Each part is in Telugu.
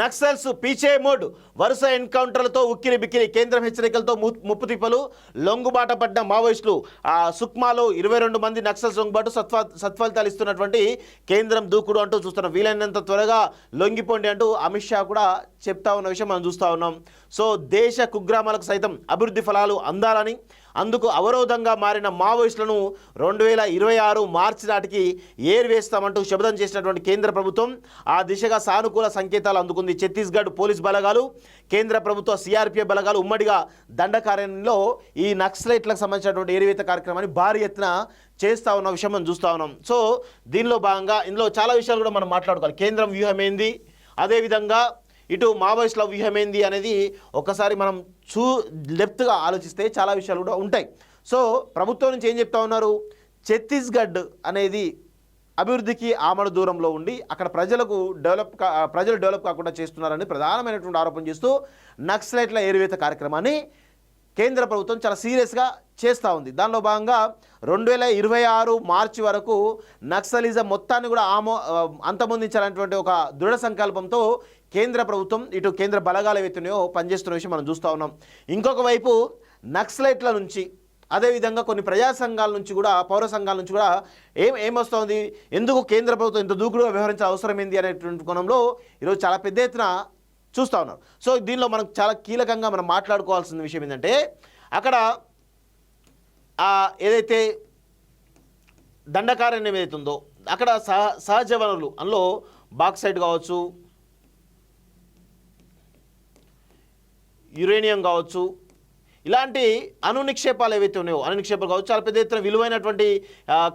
నక్సల్స్ పీచే మోడ్, వరుస ఎన్కౌంటర్లతో ఉక్కిరి బిక్కిరి, కేంద్రం హెచ్చరికలతో ముప్పు తిప్పలు, లొంగుబాట పడ్డ మావోయిస్టులు. సుక్మాలో 22 మంది నక్సల్స్ లొంగుబాటు, సత్ఫలితాలు ఇస్తున్నటువంటి కేంద్రం దూకుడు అంటూ చూస్తున్నాం. వీలైనంత త్వరగా లొంగిపోండి అంటూ అమిత్ షా కూడా చెప్తా ఉన్న విషయం మనం చూస్తూ ఉన్నాం. సో దేశ కుగ్రామాలకు సైతం అభివృద్ధి ఫలాలు అందాలని, అందుకు అవరోధంగా మారిన మావోయిస్టులను 2026 మార్చి నాటికి ఏరివేస్తామంటూ శపథం చేసినటువంటి కేంద్ర ప్రభుత్వం ఆ దిశగా సానుకూల సంకేతాలు అందుకుంది. ఛత్తీస్గఢ్ పోలీస్ బలగాలు, కేంద్ర ప్రభుత్వ సిఆర్పిఎఫ్ బలగాలు ఉమ్మడిగా దండకారణ్యంలో ఈ నక్సలైట్లకు సంబంధించినటువంటి ఏరివేత కార్యక్రమాన్ని భారీ ఎత్తున చేస్తూ ఉన్న విషయం మనం చూస్తూ ఉన్నాం. సో దీనిలో భాగంగా ఇందులో చాలా విషయాలు కూడా మనం మాట్లాడుకోవాలి. కేంద్రం వ్యూహం ఏంది, అదేవిధంగా ఇటు మావోయిస్టుల వ్యూహం ఏంది అనేది ఒకసారి మనం డెప్త్గా ఆలోచిస్తే చాలా విషయాలు కూడా ఉంటాయి. సో ప్రభుత్వం నుంచి ఏం చెప్తా ఉన్నారు, ఛత్తీస్గఢ్ అనేది అభివృద్ధికి ఆమడ దూరంలో ఉండి అక్కడ ప్రజలు డెవలప్ కాకుండా చేస్తున్నారని ప్రధానమైనటువంటి ఆరోపణ చేస్తూ నక్సలైట్ల ఏరివేత కార్యక్రమాన్ని కేంద్ర ప్రభుత్వం చాలా సీరియస్గా చేస్తూ ఉంది. దానిలో భాగంగా 2026 మార్చి వరకు నక్సలిజం మొత్తాన్ని కూడా అంతమొందించాలనేటువంటి ఒక దృఢ సంకల్పంతో కేంద్ర ప్రభుత్వం ఇటు కేంద్ర బలగాలు ఏవైతున్నాయో పనిచేస్తున్న విషయం మనం చూస్తూ ఉన్నాం. ఇంకొక వైపు నక్సలైట్ల నుంచి అదేవిధంగా కొన్ని ప్రజా సంఘాల నుంచి కూడా, పౌర సంఘాల నుంచి కూడా ఏమొస్తుంది, ఎందుకు కేంద్ర ప్రభుత్వం ఇంత దూకుడుగా వ్యవహరించాల్సిన అవసరం ఏంది అనేటువంటి కోణంలో ఈరోజు చాలా పెద్ద ఎత్తున చూస్తూ ఉన్నారు. సో దీనిలో మనకు చాలా కీలకంగా మనం మాట్లాడుకోవాల్సిన విషయం ఏంటంటే, అక్కడ ఏదైతే దండకారణ్యం ఏదైతుందో అక్కడ సహజ వనరులు, అందులో బాక్సైట్ కావచ్చు, యురేనియం కావచ్చు, ఇలాంటి అణు నిక్షేపాలు ఏవైతే ఉన్నాయో, అణు నిక్షేపాలు కావచ్చు, చాలా పెద్ద ఎత్తున విలువైనటువంటి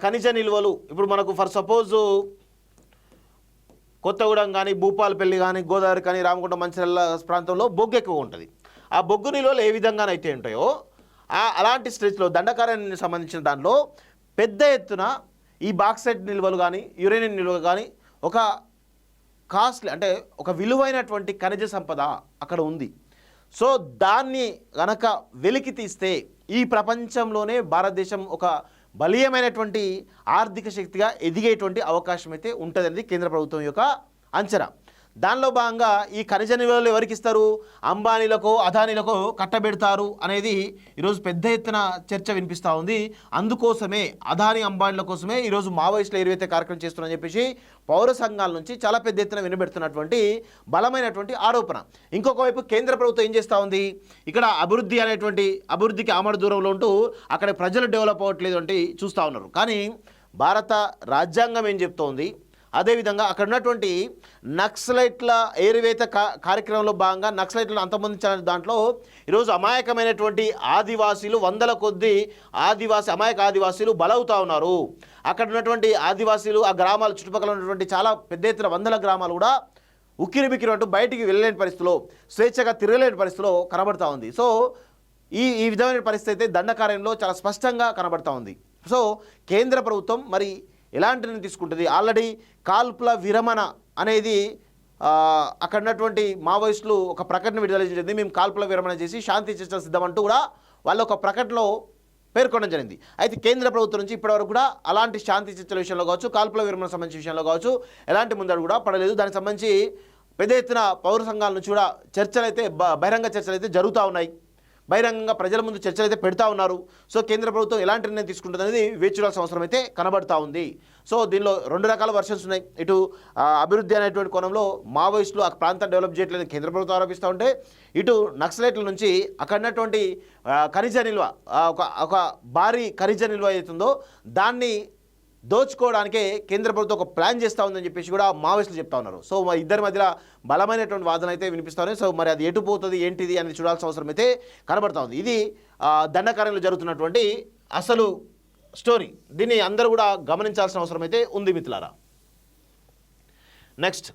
ఖనిజ నిల్వలు. ఇప్పుడు మనకు ఫర్ సపోజ్ కొత్తగూడెం కానీ, భూపాలపల్లి కానీ, గోదావరి కానీ, రామగుండ, మంచిర్యాల ప్రాంతంలో బొగ్గు ఎక్కువ ఉంటుంది. ఆ బొగ్గు నిల్వలు ఏ విధంగానైతే ఉంటాయో అలాంటి స్టేజ్లో దండకారణ్యానికి సంబంధించిన దాంట్లో పెద్ద ఎత్తున ఈ బాక్సైట్ నిల్వలు కానీ, యురేనియం నిల్వలు కానీ ఒక కాస్ట్లీ అంటే ఒక విలువైనటువంటి ఖనిజ సంపద అక్కడ ఉంది. సో దాన్ని గనక వెలికి తీస్తే ఈ ప్రపంచంలోనే భారతదేశం ఒక బలీయమైనటువంటి ఆర్థిక శక్తిగా ఎదిగేటువంటి అవకాశం అయితే ఉంటుందనేది కేంద్ర ప్రభుత్వం యొక్క అంచనా. దానిలో భాగంగా ఈ ఖనిజ నిల్వలు ఎవరికి ఇస్తారు, అంబానీలకో అదానీలకో కట్టబెడతారు అనేది ఈరోజు పెద్ద ఎత్తున చర్చ వినిపిస్తూ ఉంది. అందుకోసమే అదానీ అంబానీల కోసమే ఈరోజు మావోయిస్టులు ఏరివేత కార్యక్రమం చేస్తున్నారని చెప్పేసి పౌర సంఘాల నుంచి చాలా పెద్ద ఎత్తున వినబెడుతున్నటువంటి బలమైనటువంటి ఆరోపణ. ఇంకొక వైపు కేంద్ర ప్రభుత్వం ఏం చేస్తూ ఉంది, ఇక్కడ అభివృద్ధికి ఆమడ దూరంలో ఉంటూ అక్కడ ప్రజలు డెవలప్ అవ్వట్లేదు అంటే చూస్తూ ఉన్నారు. కానీ భారత రాజ్యాంగం ఏం చెప్తోంది, అదేవిధంగా అక్కడ ఉన్నటువంటి నక్సలైట్ల ఏరివేత కార్యక్రమంలో భాగంగా నక్సలైట్లను అంతమొందించాలనే దాంట్లో ఈరోజు అమాయకమైనటువంటి ఆదివాసీలు, వందల కొద్ది అమాయక ఆదివాసీలు బలవుతూ ఉన్నారు. అక్కడ ఉన్నటువంటి ఆదివాసీలు, ఆ గ్రామాల చుట్టుపక్కల ఉన్నటువంటి చాలా పెద్ద ఎత్తున వందల గ్రామాలు కూడా ఉక్కిరిబిక్కిరి అంటూ బయటికి వెళ్ళలేని పరిస్థితిలో, స్వేచ్ఛగా తిరగలేని పరిస్థితిలో కనబడతా ఉంది. సో ఈ విధమైన పరిస్థితి అయితే దండకారణ్యంలో చాలా స్పష్టంగా కనబడతా ఉంది. సో కేంద్ర ప్రభుత్వం మరి ఎలాంటి నిర్ణయం తీసుకుంటుంది, ఆల్రెడీ కాల్పుల విరమణ అనేది అక్కడ ఉన్నటువంటి మావోయిస్టులు ఒక ప్రకటన విడుదల చేసింది. మేము కాల్పుల విరమణ చేసి శాంతి చర్చలు సిద్ధమంటూ కూడా వాళ్ళు ఒక ప్రకటనలో పేర్కొనడం జరిగింది. అయితే కేంద్ర ప్రభుత్వం నుంచి ఇప్పటివరకు కూడా అలాంటి శాంతి చర్చల విషయంలో కావచ్చు, కాల్పుల విరమణ సంబంధించిన విషయంలో కావచ్చు ఎలాంటి ముందడుగు కూడా పడలేదు. దానికి సంబంధించి పెద్ద ఎత్తున పౌర సంఘాల నుంచి కూడా చర్చలు అయితే, బహిరంగ చర్చలు అయితే జరుగుతూ ఉన్నాయి. బహిరంగంగా ప్రజల ముందు చర్చలు అయితే పెడతా ఉన్నారు. సో కేంద్ర ప్రభుత్వం ఎలాంటి నిర్ణయం తీసుకుంటుంది అనేది వేచి చూడాల్సిన అవసరం అయితే కనబడతా ఉంది. సో దీనిలో 2 రకాల వర్షన్స్ ఉన్నాయి. ఇటు అభివృద్ధి అనేటువంటి కోణంలో మావోయిస్టులు ఆ ప్రాంతాన్ని డెవలప్ చేయట్లేదని కేంద్ర ప్రభుత్వం ఆరోపిస్తూ ఉంటే, ఇటు నక్సలైట్ల నుంచి అక్కడ ఉన్నటువంటి ఖనిజ నిల్వ, ఒక భారీ ఖనిజ నిల్వ అవుతుందో దాన్ని దోచుకోవడానికే కేంద్ర ప్రభుత్వం ఒక ప్లాన్ చేస్తూ ఉందని చెప్పేసి కూడా మావోయిస్టులు చెప్తా ఉన్నారు. సో మా ఇద్దరి మధ్యలో బలమైనటువంటి వాదన అయితే వినిపిస్తూ ఉన్నాయి. సో మరి అది ఎటు పోతుంది ఏంటిది అనేది చూడాల్సిన అవసరం అయితే కనబడతా ఉంది. ఇది దండకారణ్యంలో జరుగుతున్నటువంటి అసలు స్టోరీ. దీన్ని అందరూ కూడా గమనించాల్సిన అవసరం అయితే ఉంది మిత్రులారా. నెక్స్ట్